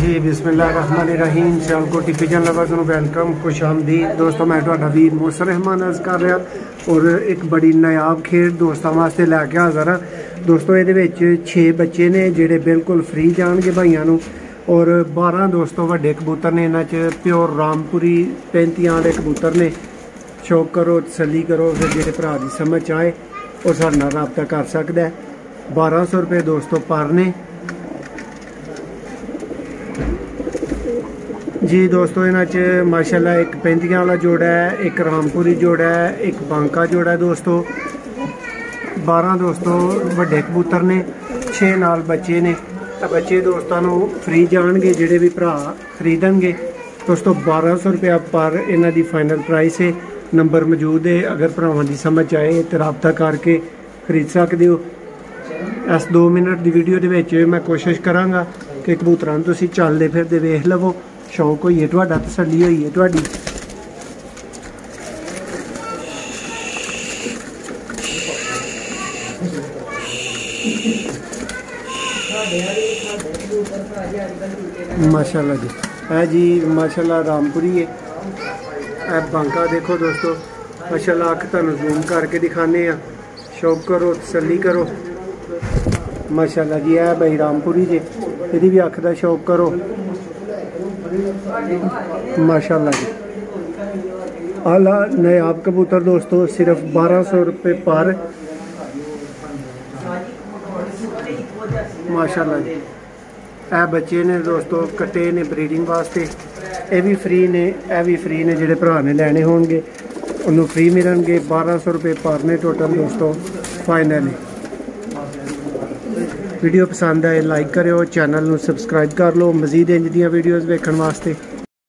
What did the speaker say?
जी बिस्मिल्लाहिर्रहमानिर्रहीम। Sialkot टिप्पी channel lovers ਨੂੰ welcome, खुश आमदीद दोस्तों। मैं ਤੁਹਾਡਾ ਵੀਰ ਮੋਸਰ रहमान अर्ज कर रहा और एक बड़ी नायाब खेड दोस्तों वास्ते लैके हाज़र हाँ। दोस्तों ये 6 बच्चे ने ਜਿਹੜੇ बिल्कुल फ्री जाएंगे भाइयों ਨੂੰ और 12 दोस्तों ਵੱਡੇ कबूतर ने। इन्हां च प्योर रामपुरी 35 वाले कबूतर ने। शौक करो, तसल्ली करो, फिर जेह्ड़े भरा दी समझ आए और साडे नाल राबता कर सकदा है। 1200 रुपये दोस्तों पर ने जी। दोस्तों इन्हां च माशाल्लाह एक 35 वाला जोड़ा है, एक रामपुरी जोड़ा है, एक बांका जोड़ा है दोस्तों। 12 दोस्तों वड्डे कबूतर ने, 6 नाल बच्चे ने। बच्चे दोस्तों फ्री जाएंगे जेडे भी भरा खरीदणगे दोस्तों। 1200 रुपया पर इन्हां दी फाइनल प्राइस है। नंबर मौजूद है, अगर भरावां दी समझ आए तो राबता करके खरीद सकते हो। इस 2 मिनट की वीडियो दे विच मैं कोशिश करांगा कि कबूतरां नूं तुसीं चलदे फिरदे वेख लवो, शौक होइए तुहाडा, तसल्ली होइए तुहाडी। माशाल्लाह जी है जी, माशाल्लाह रामपुरी है। बांका देखो दोस्तों, माशाल्लाह अख तुहानूं जूम करके दिखाने आ। शौक करो, तसल्ली करो। माशाल्लाह जी है भाई रामपुरी जी, इहदी भी अख दा शौक करो। माशाल्लाह जी आला नायाब कबूतर दोस्तों, सिर्फ 1200 रुपये पर। माशाल्लाह जी ए बच्चे ने दोस्तों, कट्टे ने ब्रीडिंग वास्ते। ये भी फ्री ने, यह भी फ्री ने। जेडे भरा ने लैने होंगे उन्होंने फ्री मिलणगे। 1200 रुपये पर ने टोटल दोस्तों फाइनल है। वीडियो पसंद आए लाइक करो, चैनल नूं सबसक्राइब कर लो मजीद इंज दियां वीडियोज़ वेखण वास्ते।